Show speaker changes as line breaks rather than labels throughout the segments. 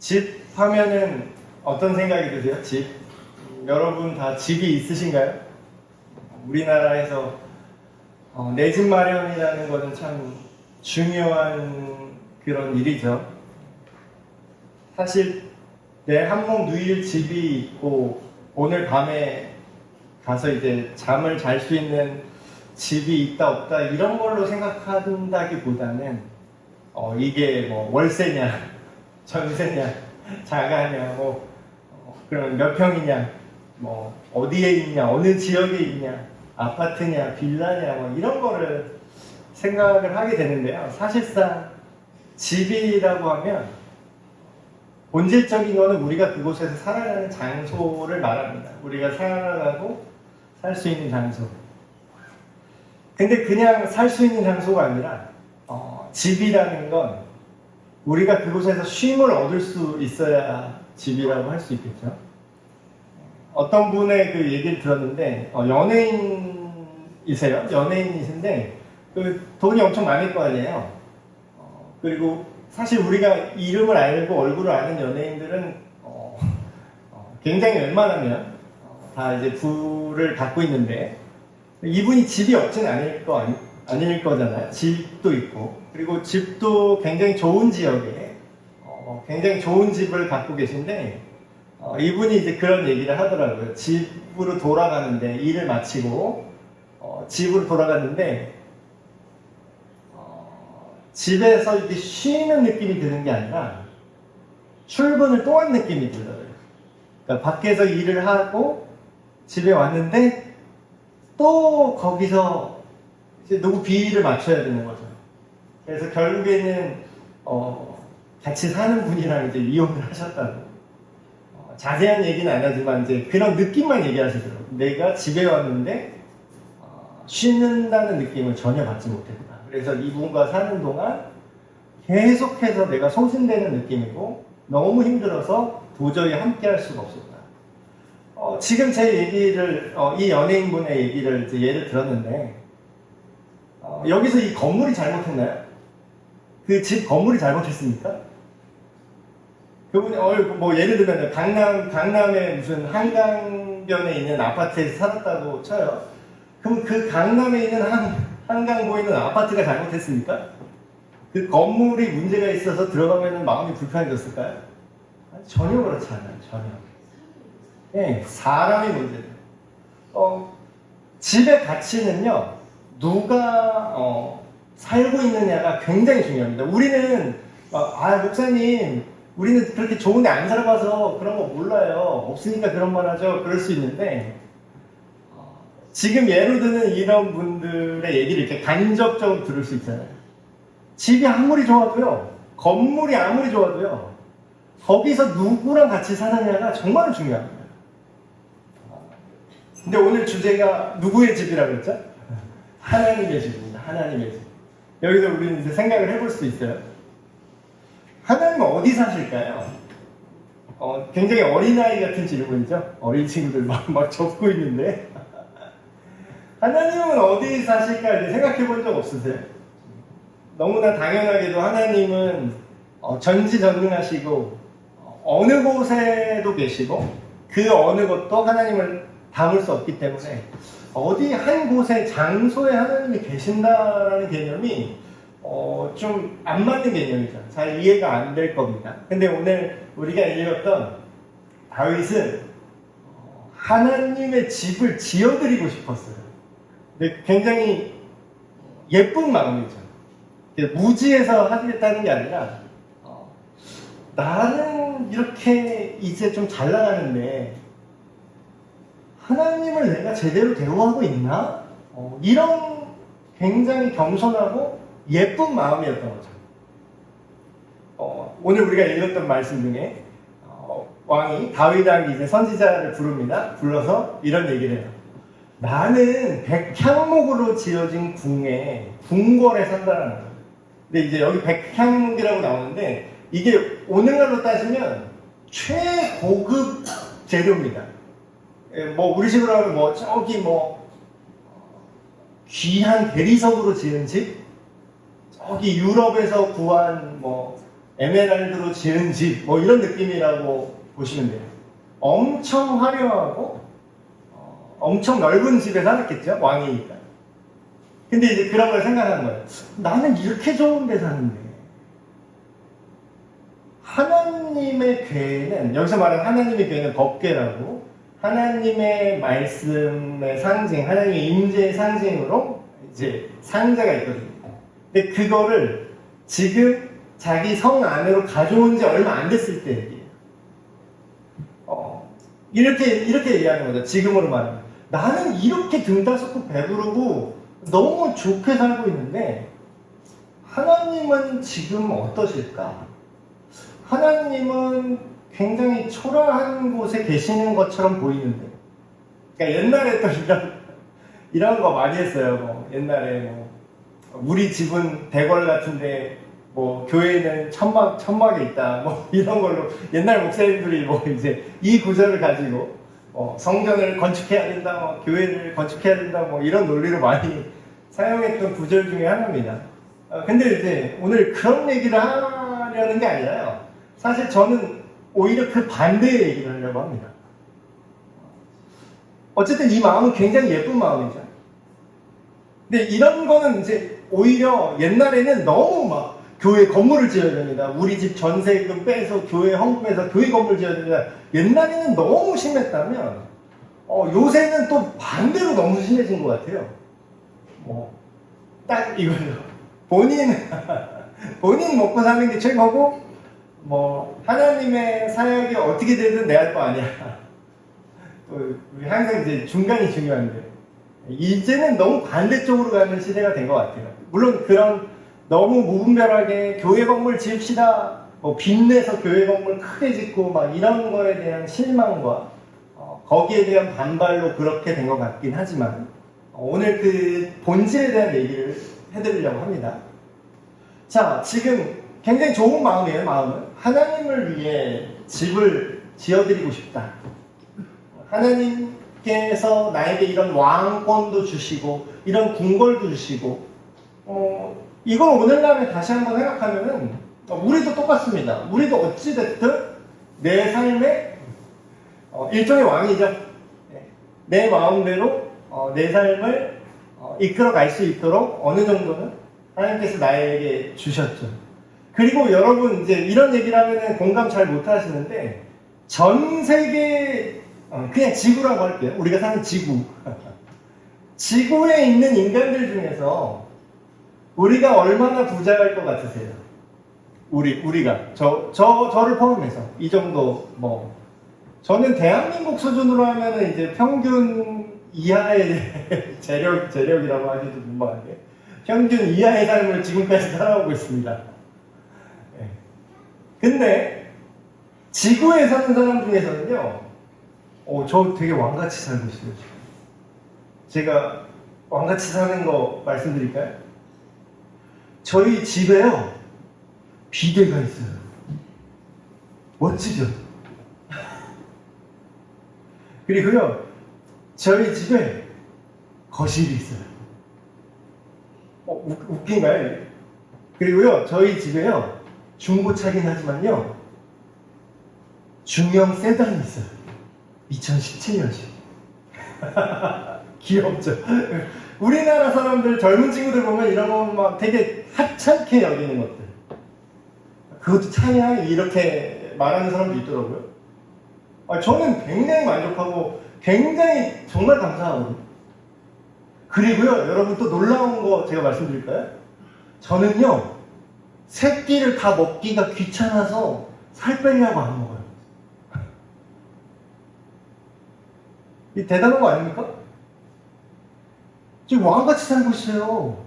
집 하면은 어떤 생각이 드세요? 집? 여러분 다 집이 있으신가요? 우리나라에서 내 집 마련이라는 것은 참 중요한 그런 일이죠. 사실 내 한 몸 누일 집이 있고 오늘 밤에 가서 이제 잠을 잘 수 있는 집이 있다 없다 이런 걸로 생각한다기보다는 이게 뭐 월세냐 전세냐 자가냐 그러면 몇 평이냐 뭐 어디에 있냐 어느 지역에 있냐 아파트냐 빌라냐 뭐 이런 거를 생각을 하게 되는데요. 사실상 집이라고 하면 본질적인 거는 우리가 그곳에서 살아가는 장소를 말합니다. 우리가 살아가고 살 수 있는 장소. 근데 그냥 살 수 있는 장소가 아니라 집이라는 건 우리가 그곳에서 쉼을 얻을 수 있어야 집이라고 할 수 있겠죠. 어떤 분의 그 얘기를 들었는데 연예인이세요. 연예인이신데 그 돈이 엄청 많을 거 아니에요. 그리고 사실 우리가 이름을 알고 얼굴을 아는 연예인들은 굉장히 웬만하면 다 이제 부를 갖고 있는데 이분이 집이 없진 아닐 거잖아요. 집도 있고 그리고 집도 굉장히 좋은 지역에 굉장히 좋은 집을 갖고 계신데 이분이 이제 그런 얘기를 하더라고요. 집으로 돌아가는데 일을 마치고 집으로 돌아갔는데 집에서 이렇게 쉬는 느낌이 드는 게 아니라 출근을 또 한 느낌이 들더라고요. 그러니까 밖에서 일을 하고 집에 왔는데 또 거기서 이제 누구 비위를 맞춰야 되는 거죠. 그래서 결국에는 같이 사는 분이랑 이제 이혼을 하셨다고. 자세한 얘기는 안 하지만 이제 그런 느낌만 얘기하시더라고요. 내가 집에 왔는데 쉬는다는 느낌을 전혀 받지 못했다. 그래서 이분과 사는 동안 계속해서 내가 소진되는 느낌이고 너무 힘들어서 도저히 함께 할 수가 없었다. 지금 제 얘기를 이 연예인분의 얘기를 이제 예를 들었는데 여기서 이 건물이 잘못했나요? 그 집 건물이 잘못했습니까? 그분이 뭐 예를 들면 강남에 무슨 한강변에 있는 아파트에서 살았다고 쳐요. 그럼 그 강남에 있는 한강 보이는 아파트가 잘못했습니까? 그 건물이 문제가 있어서 들어가면 마음이 불편해졌을까요? 전혀 그렇지 않아요. 전혀. 네, 사람이 문제예요. 집의 가치는요, 누가 살고 있느냐가 굉장히 중요합니다. 우리는 목사님, 우리는 그렇게 좋은 데 안 살아봐서 그런 거 몰라요. 없으니까 그런 말 하죠. 그럴 수 있는데 지금 예로 드는 이런 분들의 얘기를 이렇게 간접적으로 들을 수 있잖아요. 집이 아무리 좋아도요, 건물이 아무리 좋아도요, 거기서 누구랑 같이 사느냐가 정말 중요합니다. 근데 오늘 주제가 누구의 집이라고 했죠? 하나님의 집입니다. 하나님의 집. 여기서 우리는 이제 생각을 해볼 수 있어요. 하나님은 어디 사실까요? 굉장히 어린아이 같은 질문이죠. 어린 친구들 막 적고 있는데 하나님은 어디 사실까 이제 생각해 본 적 없으세요? 너무나 당연하게도 하나님은 전지전능하시고 어느 곳에도 계시고 그 어느 곳도 하나님을 담을 수 없기 때문에 어디 한 곳에 장소에 하나님이 계신다라는 개념이 좀 안 맞는 개념이죠. 잘 이해가 안 될 겁니다. 근데 오늘 우리가 읽었던 다윗은 하나님의 집을 지어드리고 싶었어요. 근데 굉장히 예쁜 마음이죠. 무지해서 하겠다는 게 아니라 나는 이렇게 이제 좀 잘 나가는데 하나님을 내가 제대로 대우하고 있나? 이런 굉장히 겸손하고 예쁜 마음이었던 거죠. 오늘 우리가 읽었던 말씀 중에 왕이 다윗왕이 이제 선지자를 부릅니다. 불러서 이런 얘기를 해요. 나는 백향목으로 지어진 궁궐에 산다라는 거예요. 근데 이제 여기 백향목이라고 나오는데 이게 오늘날로 따지면 최고급 재료입니다. 뭐 우리식으로 하면 뭐 저기 뭐 귀한 대리석으로 지은 집, 저기 유럽에서 구한 뭐 에메랄드로 지은 집, 뭐 이런 느낌이라고 보시면 돼요. 엄청 화려하고 엄청 넓은 집에 살았겠죠, 왕이니까. 근데 이제 그런 걸 생각하는 거예요. 나는 이렇게 좋은 데 사는데 하나님의 궤는, 여기서 말하는 하나님의 궤는 법궤라고, 하나님의 말씀의 상징, 하나님의 임재의 상징으로 이제 상자가 있거든요. 근데 그거를 지금 자기 성 안으로 가져온 지 얼마 안 됐을 때 얘기예요. 이렇게 얘기하는 거죠. 지금으로 말하면. 나는 이렇게 등 따숩고 배부르고 너무 좋게 살고 있는데 하나님은 지금 어떠실까? 하나님은 굉장히 초라한 곳에 계시는 것처럼 보이는데. 그러니까 옛날에 또 이런 거 많이 했어요. 뭐 옛날에 뭐 우리 집은 대궐 같은데 뭐 교회는 천막에 있다. 뭐 이런 걸로 옛날 목사님들이 뭐 이제 이 구절을 가지고 성전을 건축해야 된다, 뭐 교회를 건축해야 된다, 뭐 이런 논리로 많이 사용했던 구절 중에 하나입니다. 근데 이제 오늘 그런 얘기를 하려는 게 아니라요. 사실 저는 오히려 그 반대의 얘기를 하려고 합니다. 어쨌든 이 마음은 굉장히 예쁜 마음이죠. 근데 이런 거는 이제 오히려 옛날에는 너무 막 교회 건물을 지어야 됩니다. 우리 집 전세금 빼서 교회 헌금해서 교회 건물 지어야 됩니다. 옛날에는 너무 심했다면 요새는 또 반대로 너무 심해진 것 같아요. 딱 이거죠. 본인 먹고 사는 게 최고고 하나님의 사역이 어떻게 되든 내 할 거 아니야. 우리 항상 이제 중간이 중요한데 이제는 너무 반대쪽으로 가는 시대가 된 것 같아요. 물론 그런 너무 무분별하게 교회 건물 지읍시다, 빚내서 교회 건물 크게 짓고 막 이런 거에 대한 실망과 거기에 대한 반발로 그렇게 된 것 같긴 하지만 오늘 그 본질에 대한 얘기를 해드리려고 합니다. 자, 지금 굉장히 좋은 마음이에요. 마음은 하나님을 위해 집을 지어드리고 싶다. 하나님께서 나에게 이런 왕권도 주시고 이런 궁궐도 주시고 이걸 오늘날에 다시 한번 생각하면은 우리도 똑같습니다. 우리도 어찌됐든 내 삶의 일종의 왕이죠. 내 마음대로 내 삶을 이끌어 갈 수 있도록 어느 정도는 하나님께서 나에게 주셨죠. 그리고 여러분 이제 이런 얘기를 하면은 공감 잘 못 하시는데 전 세계 그냥 지구라고 할게요. 우리가 사는 지구. 지구에 있는 인간들 중에서 우리가 얼마나 부자일 것 같으세요? 우리가 저를 포함해서 이 정도 저는 대한민국 수준으로 하면은 이제 평균 이하의 재력이라고 하기도 민망한데 평균 이하의 삶을 지금까지 살아오고 있습니다. 근데 지구에 사는 사람 중에서는요, 저 되게 왕같이 살고 있어요. 지금. 제가 왕같이 사는 거 말씀드릴까요? 저희 집에요 비데가 있어요. 멋지죠? 그리고요 저희 집에 거실이 있어요. 웃긴가요? 그리고요 저희 집에요 중고차긴 하지만요 중형 세단이 있어요. 2017년식. 귀엽죠? 우리나라 사람들 젊은 친구들 보면 이런 거 막 되게 하찮게 여기는 것들 그것도 차냐 이렇게 말하는 사람도 있더라고요. 저는 굉장히 만족하고 굉장히 정말 감사하거든요. 그리고요 여러분 또 놀라운 거 제가 말씀드릴까요? 저는요 새끼를 다 먹기가 귀찮아서 살 빼려고 안 먹어요. 이 대단한 거 아닙니까? 지금 왕같이 살고 있어요.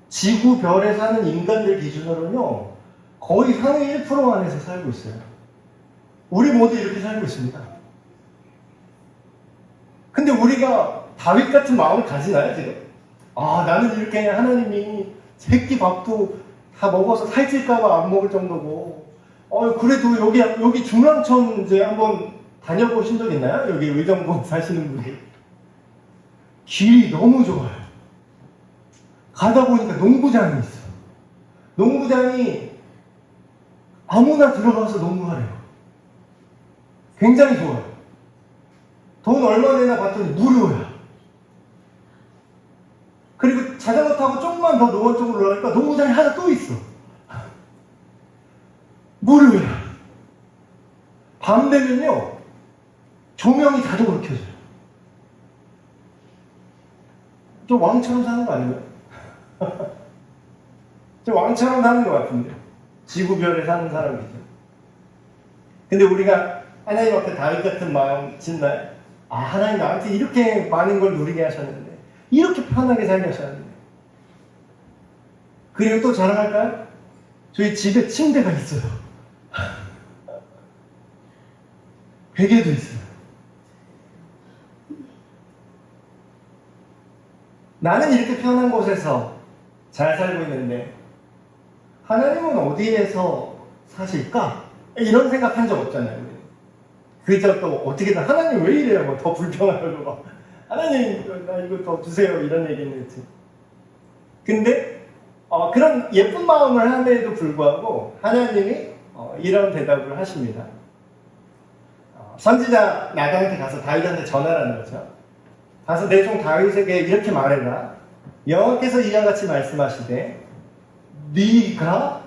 지구별에 사는 인간들 기준으로는요 거의 상위 1% 안에서 살고 있어요. 우리 모두 이렇게 살고 있습니다. 근데 우리가 다윗 같은 마음을 가지나요 지금? 나는 이렇게 하나님이 새끼 밥도 다 먹어서 살찔까봐 안 먹을 정도고 그래도 여기 중랑천 이제 한번 다녀보신 적 있나요? 여기 의정부 사시는 분이 길이 너무 좋아요. 가다 보니까 농구장이 있어. 농구장이 아무나 들어가서 농구하래요. 굉장히 좋아요. 돈 얼마 내나 봤더니 무료야. 그리고 자전거 타고 조금만 더 노원 쪽으로 올라가니까 농구장이 하나 또 있어. 무료야. 밤 되면요, 조명이 자동으로 켜져요. 좀 왕처럼 사는 거 아닌가요? 좀 왕처럼 사는 것 같은데. 지구별에 사는 사람이죠. 근데 우리가 하나님 앞에 다윗 같은 마음 짓나요? 아, 하나님 나한테 이렇게 많은 걸 누리게 하셨는데, 이렇게 편하게 살게 하셨는데. 그리고 또 자랑할까요? 저희 집에 침대가 있어요. 베개도 있어요. 나는 이렇게 편한 곳에서 잘 살고 있는데 하나님은 어디에서 사실까? 이런 생각한 적 없잖아요. 그저 또 어떻게든 하나님 왜 이래요? 뭐 더 불평하려고 막 하나님 나 이거 더 주세요 이런 얘기는 했지. 근데 그런 예쁜 마음을 함에도 불구하고 하나님이 이런 대답을 하십니다. 선지자 나단한테 가서 다윗한테 전화를 하는 거죠. 가서 내 종 다윗에게 이렇게 말해라. 여호와께서 이와 같이 말씀하시되 네가,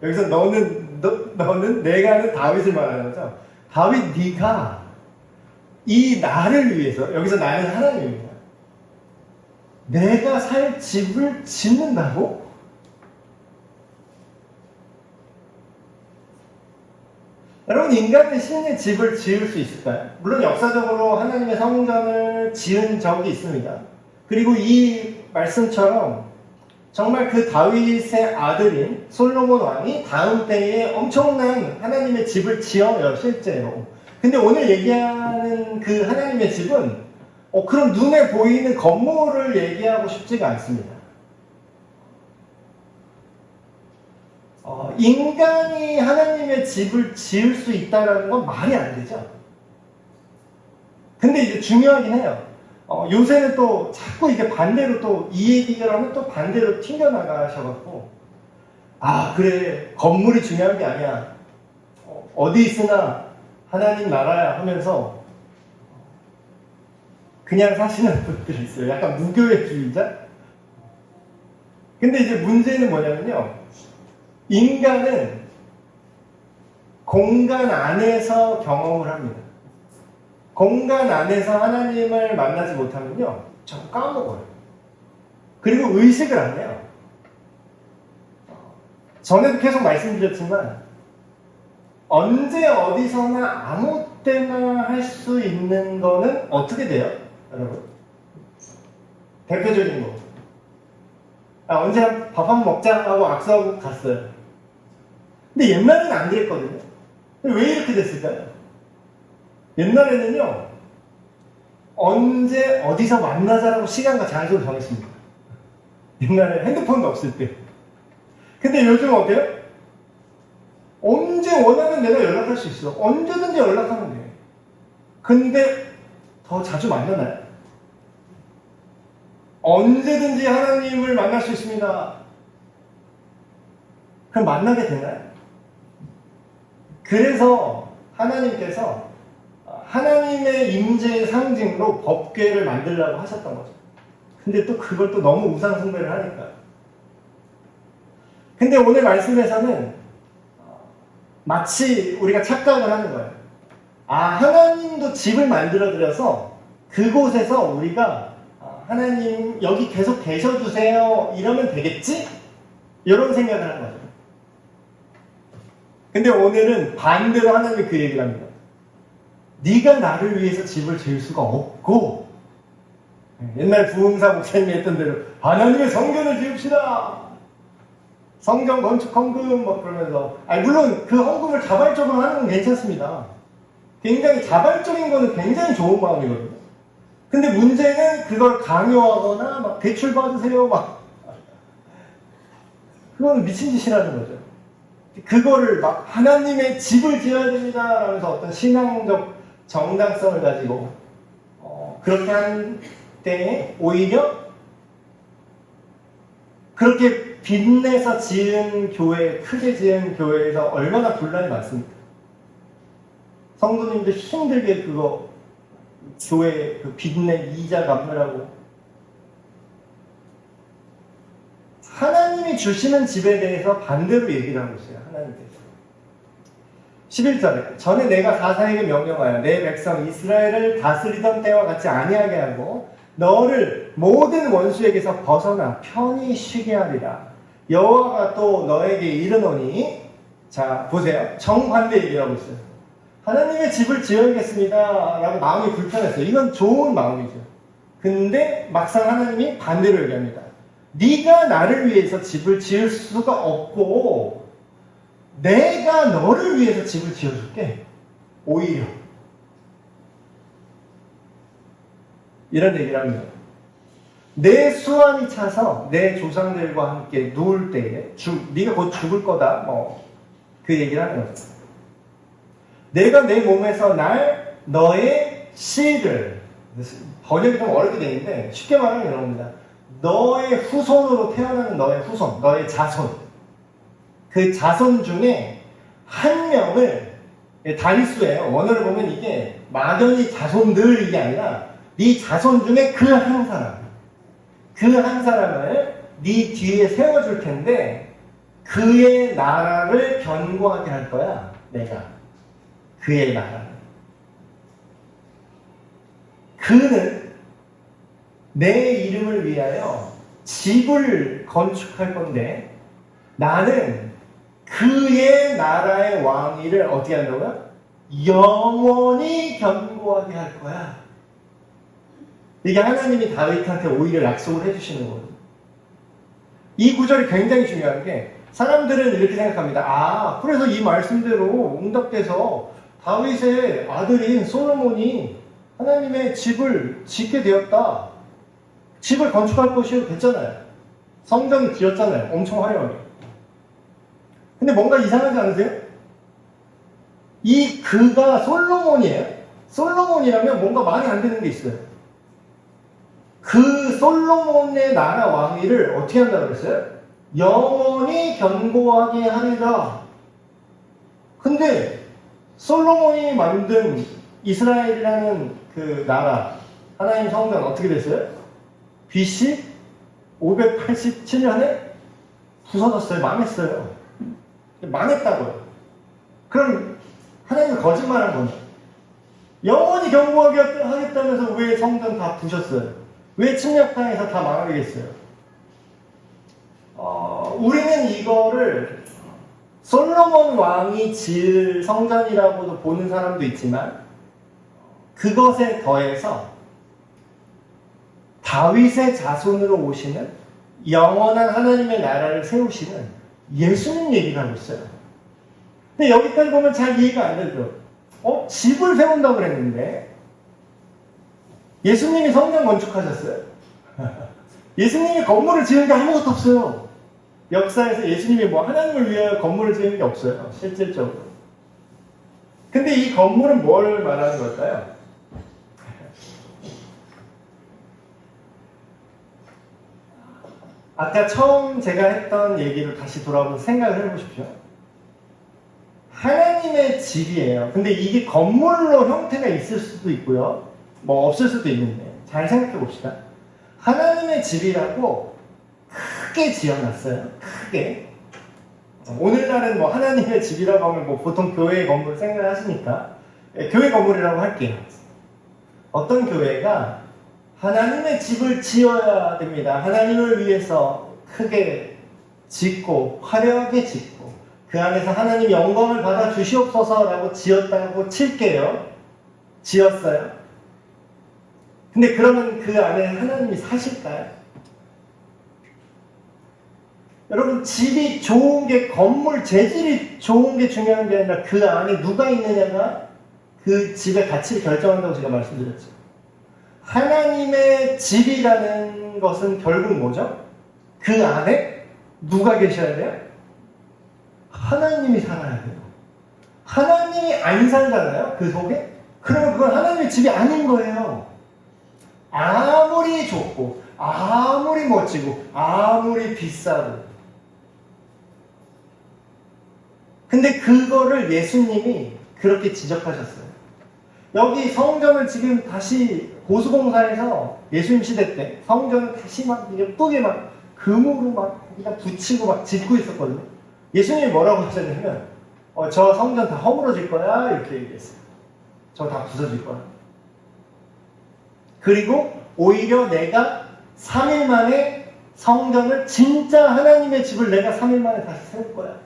여기서 너는 내가 하는 다윗을 말하는 거죠. 다윗, 네가 이 나를 위해서, 여기서 나는 하나님입니다. 내가 살 집을 짓는다고? 여러분, 인간은 신의 집을 지을 수 있을까요? 물론 역사적으로 하나님의 성전을 지은 적이 있습니다. 그리고 이 말씀처럼 정말 그 다윗의 아들인 솔로몬 왕이 다음 때에 엄청난 하나님의 집을 지어요, 실제로. 근데 오늘 얘기하는 그 하나님의 집은 그런 눈에 보이는 건물을 얘기하고 싶지가 않습니다. 인간이 하나님의 집을 지을 수 있다는 건 말이 안 되죠. 근데 이제 중요하긴 해요. 요새는 또 자꾸 이게 반대로 또 이 얘기를 하면 또 반대로 튕겨나가셔갖고, 그래, 건물이 중요한 게 아니야. 어디 있으나 하나님 나라야 하면서 그냥 사시는 분들이 있어요. 약간 무교회주의자? 근데 이제 문제는 뭐냐면요. 인간은 공간 안에서 경험을 합니다. 공간 안에서 하나님을 만나지 못하면요, 자꾸 까먹어요. 그리고 의식을 안 해요. 전에도 계속 말씀드렸지만 언제 어디서나 아무 때나 할 수 있는 거는 어떻게 돼요? 여러분, 대표적인 거, 언제 밥 한 번 먹자 하고 악수하고 갔어요. 근데 옛날에는 안 그랬거든요. 왜 이렇게 됐을까요? 옛날에는요, 언제 어디서 만나자라고 시간과 장소를 정했습니다. 옛날에 핸드폰도 없을 때. 근데 요즘 어때요? 언제 원하면 내가 연락할 수 있어. 언제든지 연락하면 돼. 근데 더 자주 만나나요? 언제든지 하나님을 만날 수 있습니다. 그럼 만나게 되나요? 그래서 하나님께서 하나님의 임재의 상징으로 법궤를 만들려고 하셨던 거죠. 근데 또 그걸 또 너무 우상숭배를 하니까. 근데 오늘 말씀에서는 마치 우리가 착각을 하는 거예요. 하나님도 집을 만들어드려서 그곳에서 우리가 하나님 여기 계속 계셔주세요 이러면 되겠지? 이런 생각을 하는 거죠. 근데 오늘은 반대로 하나님이 그 얘기를 합니다. 네가 나를 위해서 집을 지을 수가 없고, 옛날 부흥사 목사님이 했던 대로 하나님의 성전을 지읍시다. 성전 건축 헌금 뭐 그러면서, 물론 그 헌금을 자발적으로 하는 건 괜찮습니다. 굉장히 자발적인 거는 굉장히 좋은 마음이거든요. 근데 문제는 그걸 강요하거나 막 대출 받으세요 막, 그건 미친 짓이라는 거죠. 그거를 막 하나님의 집을 지어야 됩니다 하면서 어떤 신앙적 정당성을 가지고 그렇게 한 때에 오히려 그렇게 빚내서 지은 교회, 크게 지은 교회에서 얼마나 분란이 많습니까? 성도님들 힘들게 그거 교회 그 빚내 이자 갚느라고. 하나님이 주시는 집에 대해서 반대로 얘기를 하고 있어요. 하나님께서 11절에 전에 내가 사사에게 명령하여 내 백성 이스라엘을 다스리던 때와 같이 아니하게 하고 너를 모든 원수에게서 벗어나 편히 쉬게 하리라. 여호와가 또 너에게 이르노니, 자 보세요, 정반대 얘기를 하고 있어요. 하나님의 집을 지어야겠습니다 라고 마음이 불편했어요. 이건 좋은 마음이죠. 근데 막상 하나님이 반대로 얘기합니다. 네가 나를 위해서 집을 지을 수가 없고 내가 너를 위해서 집을 지어줄게. 오히려 이런 얘기를 합니다. 내 수완이 차서 내 조상들과 함께 누울 때에 네가 곧 죽을 거다, 그 얘기를 하는 거죠. 내가 내 몸에서 날 너의 씨를, 번역이 좀 어렵게 되어 있는데 쉽게 말하면 이런 겁니다. 너의 후손으로 태어나는 너의 후손, 너의 자손, 그 자손 중에 한 명을, 단수예요. 원어를 보면 이게 막연히 자손들 이게 아니라 네 자손 중에 그 한 사람, 그 한 사람을 네 뒤에 세워줄 텐데 그의 나라를 견고하게 할 거야. 내가 그의 나라를. 그는 내 이름을 위하여 집을 건축할 건데 나는 그의 나라의 왕위를 어떻게 한다고요? 영원히 견고하게 할 거야. 이게 하나님이 다윗한테 오히려 약속을 해주시는 거예요. 이 구절이 굉장히 중요한 게 사람들은 이렇게 생각합니다. 그래서 이 말씀대로 응답돼서 다윗의 아들인 솔로몬이 하나님의 집을 짓게 되었다. 집을 건축할 것이요 됐잖아요. 성전을 지었잖아요. 엄청 화려하게. 근데 뭔가 이상하지 않으세요? 이 그가 솔로몬이에요. 솔로몬이라면 뭔가 말이 안 되는 게 있어요. 그 솔로몬의 나라 왕위를 어떻게 한다고 그랬어요? 영원히 견고하게 하리라. 근데 솔로몬이 만든 이스라엘이라는 그 나라, 하나님 성전 어떻게 됐어요? BC 587년에 부서졌어요. 망했어요. 망했다고요. 그럼 하나님은 거짓말한 겁니다. 영원히 견고하게 하겠다면서 왜 성전 다 부셨어요? 왜 침략당해서 다 망하겠어요? 우리는 이거를 솔로몬 왕이 지을 성전이라고도 보는 사람도 있지만 그것에 더해서 다윗의 자손으로 오시는 영원한 하나님의 나라를 세우시는 예수님 얘기를 하고 있어요. 근데 여기까지 보면 잘 이해가 안 되죠. 집을 세운다고 그랬는데 예수님이 성전 건축하셨어요? 예수님이 건물을 지은 게 아무것도 없어요. 역사에서 예수님이 하나님을 위하여 건물을 지은 게 없어요. 실질적으로. 근데 이 건물은 뭘 말하는 걸까요? 아까 처음 제가 했던 얘기를 다시 돌아보면서 생각을 해보십시오. 하나님의 집이에요. 근데 이게 건물로 형태가 있을 수도 있고요. 없을 수도 있는데 잘 생각해 봅시다. 하나님의 집이라고 크게 지어놨어요. 크게. 오늘날은 하나님의 집이라고 하면 보통 교회 건물 생각하시니까 교회 건물이라고 할게요. 어떤 교회가 하나님의 집을 지어야 됩니다. 하나님을 위해서 크게 짓고 화려하게 짓고 그 안에서 하나님 영광을 받아 주시옵소서라고 지었다고 칠게요. 지었어요. 근데 그러면 그 안에 하나님이 사실까요? 여러분, 집이 좋은 게, 건물 재질이 좋은 게 중요한 게 아니라 그 안에 누가 있느냐가 그 집의 가치를 결정한다고 제가 말씀드렸죠. 하나님의 집이라는 것은 결국 뭐죠? 그 안에 누가 계셔야 돼요? 하나님이 살아야 돼요. 하나님이 안 살잖아요, 그 속에? 그러면 그건 하나님의 집이 아닌 거예요. 아무리 좋고, 아무리 멋지고, 아무리 비싸고, 근데 그거를 예수님이 그렇게 지적하셨어요. 여기 성전을 지금 다시 보수공사에서 예수님 시대 때 성전을 다시 막 예쁘게 막 금으로 막 거기다 붙이고 막 짓고 있었거든요. 예수님이 뭐라고 하셨냐면 저 성전 다 허물어질 거야 이렇게 얘기했어요. 저 다 부서질 거야. 그리고 오히려 내가 3일 만에 성전을 진짜 하나님의 집을 내가 3일 만에 다시 세울 거야.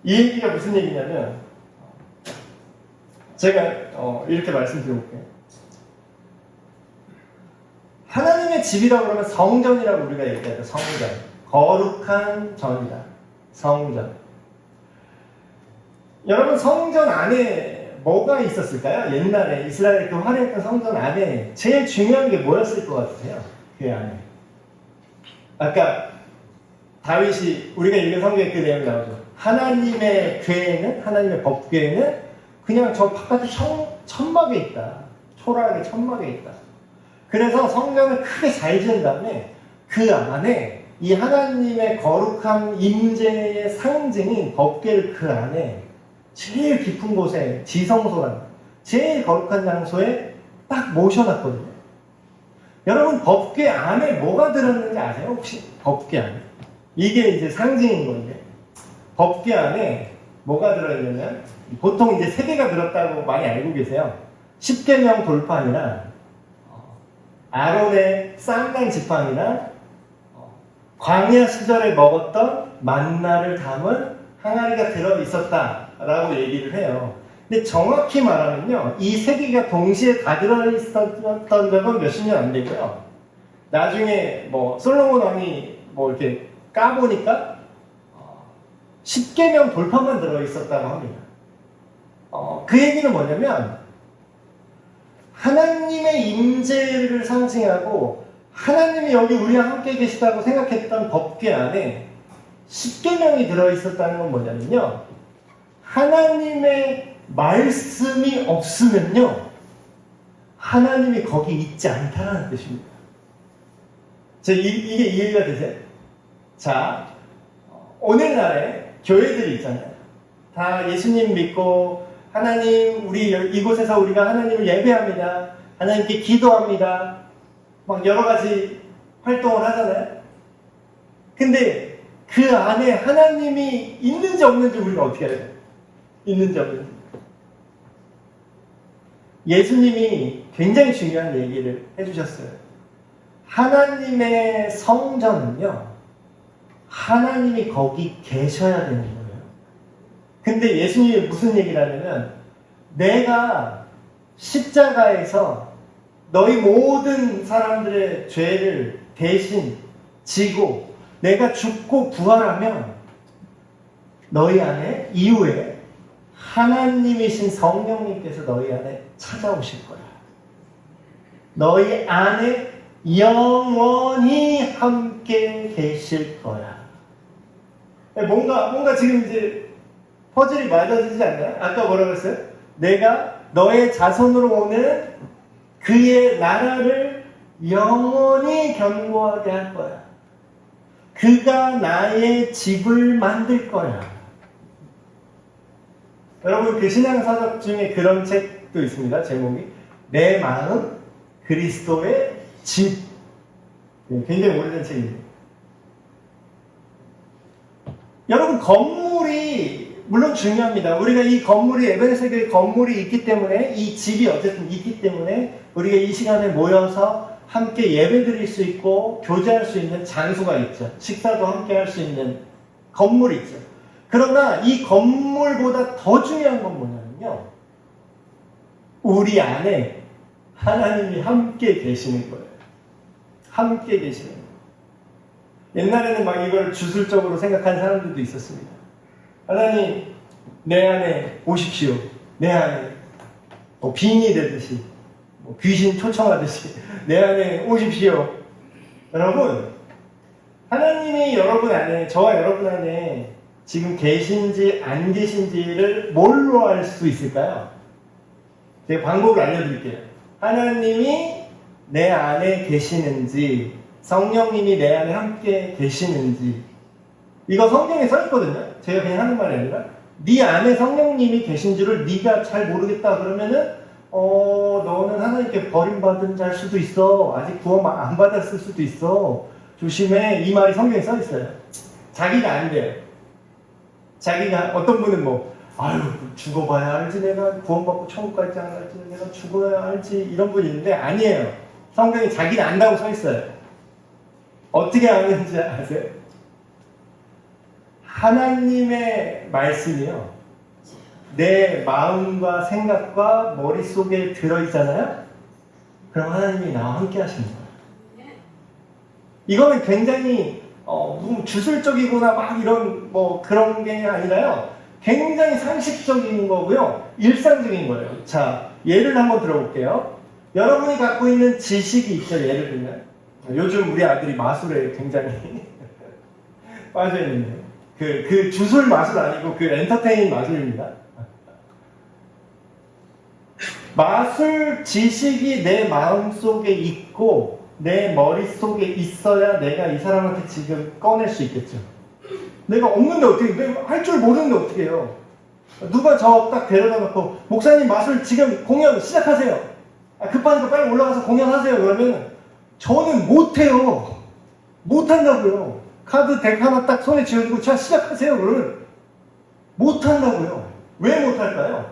이 얘기가 무슨 얘기냐면 제가 이렇게 말씀드려볼게요. 하나님의 집이라고 그러면 성전이라고 우리가 얘기하죠. 성전. 거룩한 전이다. 성전. 여러분 성전 안에 뭐가 있었을까요? 옛날에 이스라엘 그 화려했던 성전 안에 제일 중요한 게 뭐였을 것 같으세요? 그 안에. 아까 다윗이 우리가 읽은 성경에 그 내용이 나오죠. 하나님의 궤에는 하나님의 법궤에는 그냥 저 바깥에 천막에 있다. 초라하게 천막에 있다. 그래서 성전을 크게 잘 지은 다음에 그 안에 이 하나님의 거룩한 임재의 상징인 법궤를 그 안에 제일 깊은 곳에 지성소라는 제일 거룩한 장소에 딱 모셔놨거든요. 여러분 법궤 안에 뭐가 들었는지 아세요? 혹시 법궤 안에? 이게 이제 상징인 건데 법궤 안에 뭐가 들어있냐면 보통 이제 3개가 들었다고 많이 알고 계세요. 십계명 돌판이랑 아론의 쌍난 지팡이랑 광야 시절에 먹었던 만나를 담은 항아리가 들어있었다라고 얘기를 해요. 근데 정확히 말하면요, 이 3개가 동시에 다 들어있었던 적은 몇십 년 안 되고요. 나중에 뭐 솔로몬 왕이 뭐 이렇게 까보니까 10계명 돌판만 들어있었다고 합니다. 그 얘기는 뭐냐면 하나님의 임재를 상징하고 하나님이 여기 우리와 함께 계시다고 생각했던 법궤 안에 10계명이 들어있었다는 건 뭐냐면요, 하나님의 말씀이 없으면요 하나님이 거기 있지 않다는 뜻입니다. 이게 이해가 되세요? 자, 오늘날에 교회들이 있잖아요. 다 예수님 믿고 하나님 우리 이곳에서 우리가 하나님을 예배합니다. 하나님께 기도합니다. 막 여러 가지 활동을 하잖아요. 근데 그 안에 하나님이 있는지 없는지 우리가 어떻게 해야 돼요? 있는지 없는지. 예수님이 굉장히 중요한 얘기를 해주셨어요. 하나님의 성전은요, 하나님이 거기 계셔야 되는 거예요. 근데 예수님이 무슨 얘기를 하냐면 내가 십자가에서 너희 모든 사람들의 죄를 대신 지고 내가 죽고 부활하면 너희 안에 이후에 하나님이신 성령님께서 너희 안에 찾아오실 거야. 너희 안에 영원히 함께 계실 거야. 뭔가 지금 이제 퍼즐이 맞아지지 않나요? 아까 뭐라고 했어요? 내가 너의 자손으로 오는 그의 나라를 영원히 견고하게 할 거야. 그가 나의 집을 만들 거야. 여러분 그 신앙사적 중에 그런 책도 있습니다. 제목이 내 마음 그리스도의 집. 굉장히 오래된 책입니다. 여러분 건물이 물론 중요합니다. 우리가 이 건물이 에베네서 교회 건물이 있기 때문에 이 집이 어쨌든 있기 때문에 우리가 이 시간에 모여서 함께 예배드릴 수 있고 교제할 수 있는 장소가 있죠. 식사도 함께 할 수 있는 건물이 있죠. 그러나 이 건물보다 더 중요한 건 뭐냐면요, 우리 안에 하나님이 함께 계시는 거예요. 함께 계시는 거예요. 옛날에는 막 이걸 주술적으로 생각한 사람들도 있었습니다. 하나님 내 안에 오십시오. 내 안에 빙이 되듯이 귀신 초청하듯이 내 안에 오십시오. 여러분 하나님이 여러분 안에, 저와 여러분 안에 지금 계신지 안 계신지를 뭘로 알 수 있을까요? 제가 방법을 알려드릴게요. 하나님이 내 안에 계시는지, 성령님이 내 안에 함께 계시는지, 이거 성경에 써 있거든요. 제가 그냥 하는 말이 아니라 네 안에 성령님이 계신 줄을 네가 잘 모르겠다 그러면은 너는 하나님께 버림받은 자일 수도 있어. 아직 구원 안 받았을 수도 있어. 조심해. 이 말이 성경에 써 있어요. 자기가 안 돼요. 자기가 어떤 분은 아유 죽어봐야 알지 내가 구원받고 천국 갈지 안 갈지 내가 죽어야 알지 이런 분이 있는데 아니에요. 성경이 자기는 안다고 써 있어요. 어떻게 아는지 아세요? 하나님의 말씀이요. 내 마음과 생각과 머릿속에 들어있잖아요? 그럼 하나님이 나와 함께 하시는 거예요. 이거는 굉장히 주술적이거나 막 이런 그런 게 아니라요. 굉장히 상식적인 거고요. 일상적인 거예요. 자, 예를 한번 들어볼게요. 여러분이 갖고 있는 지식이 있죠. 예를 들면 요즘 우리 아들이 마술에 굉장히 빠져있는데 그 주술 마술 아니고 그 엔터테인 마술입니다. 마술 지식이 내 마음속에 있고 내 머릿속에 있어야 내가 이 사람한테 지금 꺼낼 수 있겠죠. 내가 없는데 어떻게, 내가 할 줄 모르는데 어떻게 해요? 누가 저 딱 데려다 놓고 목사님 마술 지금 공연 시작하세요. 급하니까 빨리 올라가서 공연하세요. 그러면 저는 못해요. 못한다고요. 카드 덱 하나 딱 손에 쥐어주고 자 시작하세요. 그러면 못한다고요. 왜 못할까요?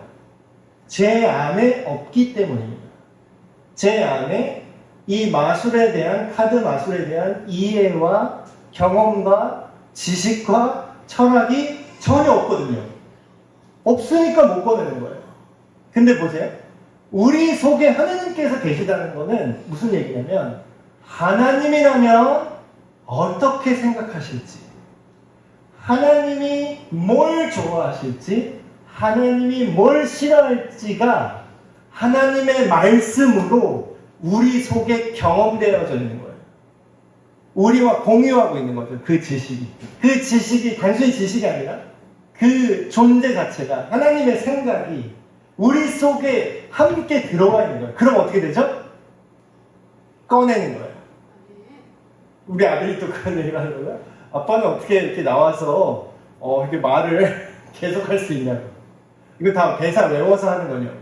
제 안에 없기 때문입니다. 제 안에 이 마술에 대한 카드 마술에 대한 이해와 경험과 지식과 철학이 전혀 없거든요. 없으니까 못 꺼내는 거예요. 근데 보세요. 우리 속에 하나님께서 계시다는 거는 무슨 얘기냐면 하나님이라면 어떻게 생각하실지 하나님이 뭘 좋아하실지 하나님이 뭘 싫어할지가 하나님의 말씀으로 우리 속에 경험되어져 있는 거예요. 우리와 공유하고 있는 거죠. 그 지식이. 그 지식이 단순히 지식이 아니라 그 존재 자체가 하나님의 생각이 우리 속에 함께 들어와 있는 거예요. 그럼 어떻게 되죠? 꺼내는 거예요. 우리 아들이 또 그런 얘기를 하는 거예요. 아빠는 어떻게 이렇게 나와서 이렇게 말을 계속 할 수 있냐고. 이거 다 대사 외워서 하는 거냐고.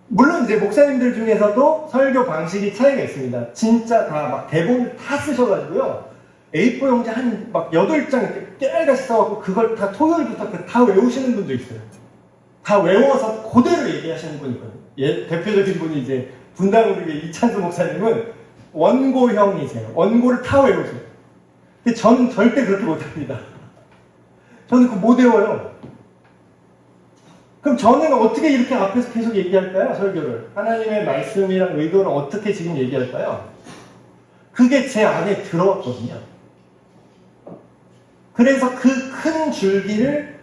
물론 이제 목사님들 중에서도 설교 방식이 차이가 있습니다. 진짜 다 막 대본을 다 쓰셔가지고요. A4 용지 한 막 8장 이렇게 깨알같이 써갖고 그걸 다 토요일부터 다 외우시는 분도 있어요. 다 외워서 그대로 얘기하시는 분이 있거든요. 대표적인 분이 이제 분당우리의 이찬수 목사님은 원고형이세요. 원고를 다 외우세요. 근데 저는 절대 그렇게 못합니다. 저는 그거 못 외워요. 그럼 저는 어떻게 이렇게 앞에서 계속 얘기할까요? 설교를. 하나님의 말씀이랑 의도를 어떻게 지금 얘기할까요? 그게 제 안에 들어왔거든요. 그래서 그 큰 줄기를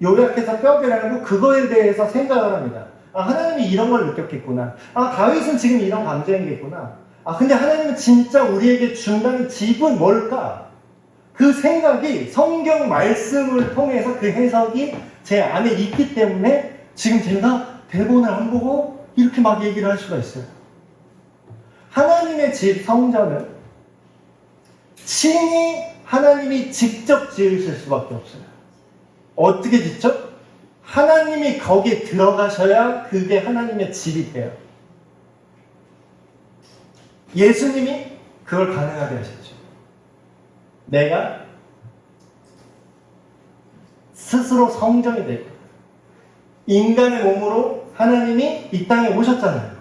요약해서 뼈대라고 그거에 대해서 생각을 합니다. 하나님이 이런 걸 느꼈겠구나. 다윗은 지금 이런 감정이겠구나. 근데 하나님은 진짜 우리에게 준다는 집은 뭘까? 그 생각이 성경 말씀을 통해서 그 해석이 제 안에 있기 때문에 지금 제가 대본을 안 보고 이렇게 막 얘기를 할 수가 있어요. 하나님의 집 성전은 친히 하나님이 직접 지으실 수밖에 없어요. 어떻게 직접? 하나님이 거기에 들어가셔야 그게 하나님의 집이 돼요. 예수님이 그걸 가능하게 하셨죠. 내가 스스로 성전이 되고 인간의 몸으로 하나님이 이 땅에 오셨잖아요.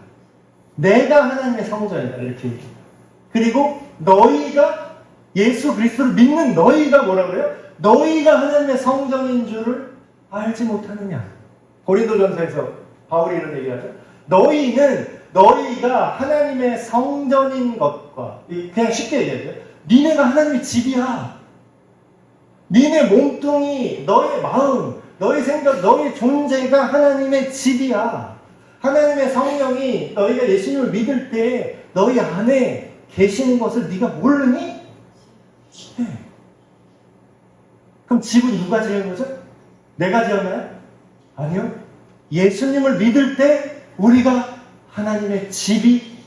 내가 하나님의 성전이다 이렇게 얘기해요. 그리고 너희가 예수 그리스도를 믿는 너희가 뭐라 그래요? 너희가 하나님의 성전인 줄을 알지 못하느냐. 고린도전서에서 바울이 이런 얘기하죠. 너희가 하나님의 성전인 것과 그냥 쉽게 얘기하죠. 니네가 하나님의 집이야. 니네 몸뚱이, 너의 마음, 너의 생각, 너의 존재가 하나님의 집이야. 하나님의 성령이 너희가 예수님을 믿을 때 너희 안에 계시는 것을 네가 모르니? 네. 그럼 집은 누가 지은 거죠? 내가 지었나요? 아니요. 예수님을 믿을 때 우리가 하나님의 집이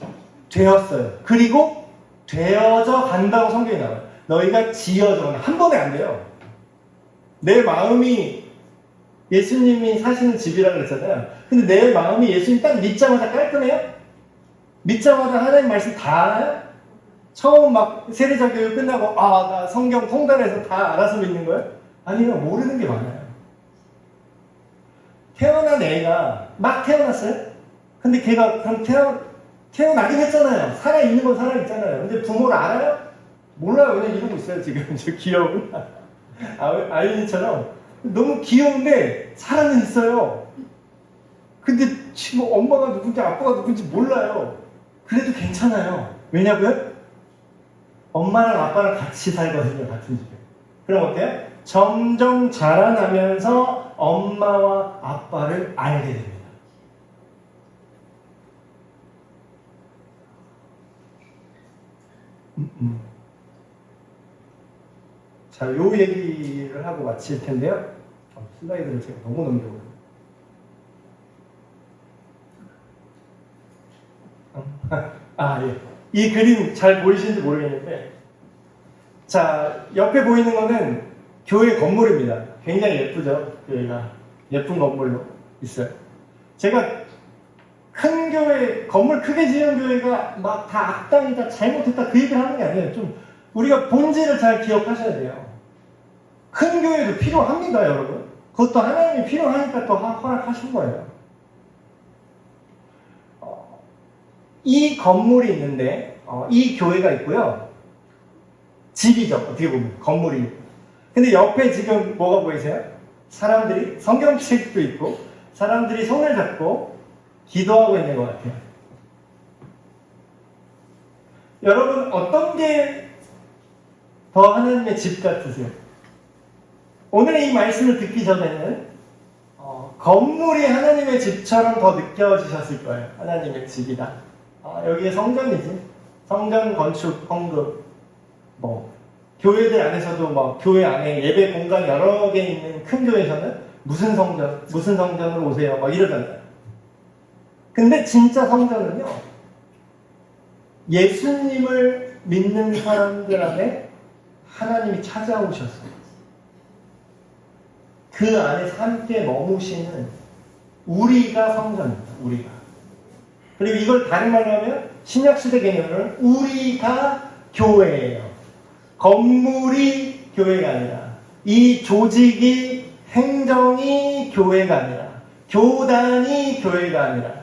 되었어요. 그리고 되어져 간다고 성경이 나와요. 너희가 지어져. 한 번에 안 돼요. 내 마음이 예수님이 사시는 집이라고 그랬잖아요. 근데 내 마음이 예수님 딱 믿자마자 깔끔해요? 믿자마자 하나님 말씀 다 알아요? 처음 막 세례자 교육 끝나고 나 성경 통달해서 다 알아서 믿는 거예요? 아니요, 모르는 게 많아요. 태어난 애가 막 태어났어요? 근데 걔가 그럼 태어나긴 했잖아요. 살아있는 건 살아있잖아요. 근데 부모를 알아요? 몰라요. 그냥 이러고 있어요, 지금. 저 귀여운 아이처럼. 너무 귀여운데 살아는 있어요. 근데 지금 엄마가 누군지 아빠가 누군지 몰라요. 그래도 괜찮아요. 왜냐고요? 엄마랑 아빠랑 같이 살거든요, 같은 집에. 그럼 어때요? 점점 자라나면서 엄마와 아빠를 알게 됩니다. 자, 요 얘기를 하고 마칠 텐데요. 슬라이드를 제가 너무 넘겨버렸네요. 예. 이 그림 잘 보이시는지 모르겠는데, 자, 옆에 보이는 거는 교회 건물입니다. 굉장히 예쁘죠? 교회가. 예쁜 건물로 있어요. 제가 큰 교회, 건물 크게 지은 교회가 막 다 악당이다, 잘못했다, 그 얘기를 하는 게 아니에요. 좀, 우리가 본질을 잘 기억하셔야 돼요. 큰 교회도 필요합니다, 여러분. 그것도 하나님이 필요하니까 또 허락하신 거예요. 이 건물이 있는데, 이 교회가 있고요. 집이죠, 어떻게 보면. 건물이. 근데 옆에 지금 뭐가 보이세요? 사람들이, 성경책도 있고, 사람들이 손을 잡고 기도하고 있는 것 같아요. 여러분, 어떤 게 더 하나님의 집 같으세요? 오늘 이 말씀을 듣기 전에는 건물이 하나님의 집처럼 더 느껴지셨을 거예요. 하나님의 집이다. 여기에 성전이지. 성전 건축, 헌금. 교회들 안에서도 교회 안에 예배 공간 여러 개 있는 큰 교회에서는 무슨 성전으로 오세요? 이러잖아요. 근데 진짜 성전은요, 예수님을 믿는 사람들 안에 하나님이 찾아오셨어요. 그 안에서 함께 머무시는 우리가 성전입니다. 우리가. 그리고 이걸 다른 말로 하면 신약시대 개념으로는 우리가 교회예요. 건물이 교회가 아니라, 이 조직이, 행정이 교회가 아니라, 교단이 교회가 아니라,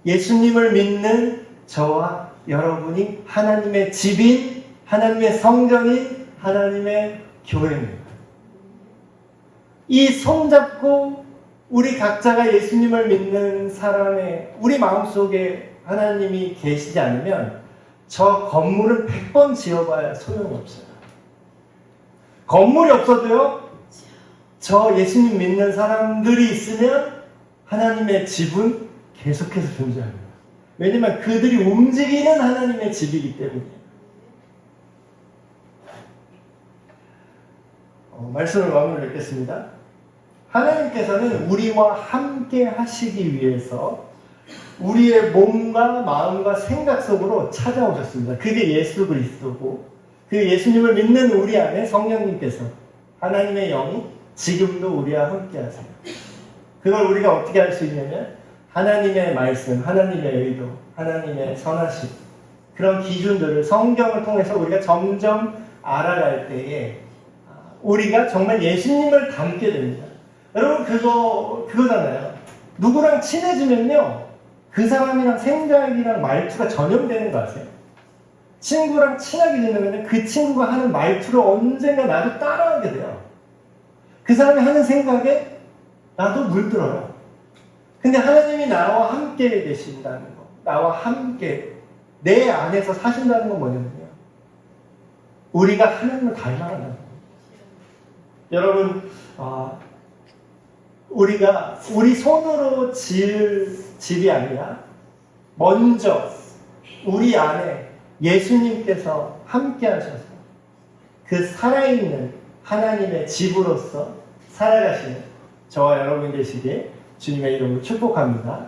예수님을 믿는 저와 여러분이 하나님의 집인, 하나님의 성전인, 하나님의 교회입니다. 이 손잡고 우리 각자가 예수님을 믿는 사람의 우리 마음속에 하나님이 계시지 않으면 저 건물은 100번 지어봐야 소용이 없어요. 건물이 없어도요, 저 예수님 믿는 사람들이 있으면 하나님의 집은 계속해서 존재합니다. 왜냐면 그들이 움직이는 하나님의 집이기 때문이에요. 말씀을 마무리 맺겠습니다. 하나님께서는 우리와 함께 하시기 위해서 우리의 몸과 마음과 생각 속으로 찾아오셨습니다. 그게 예수 그리스도고, 그 예수님을 믿는 우리 안에 성령님께서, 하나님의 영이 지금도 우리와 함께 하세요. 그걸 우리가 어떻게 할 수 있냐면 하나님의 말씀, 하나님의 의도, 하나님의 선하심, 그런 기준들을 성경을 통해서 우리가 점점 알아갈 때에 우리가 정말 예수님을 닮게 됩니다. 여러분, 그거잖아요. 누구랑 친해지면요, 그 사람이랑 생각이랑 말투가 전염되는 거 아세요? 친구랑 친하게 지내면 그 친구가 하는 말투를 언젠가 나도 따라하게 돼요. 그 사람이 하는 생각에 나도 물들어요. 근데 하나님이 나와 함께 계신다는 거, 나와 함께 내 안에서 사신다는 건 뭐냐면요, 우리가 하나님을 닮아간다는 거예요. 여러분, 우리가 우리 손으로 지을 집이 아니라 먼저 우리 안에 예수님께서 함께 하셔서 그 살아있는 하나님의 집으로서 살아가시는 저와 여러분 되시길 주님의 이름으로 축복합니다.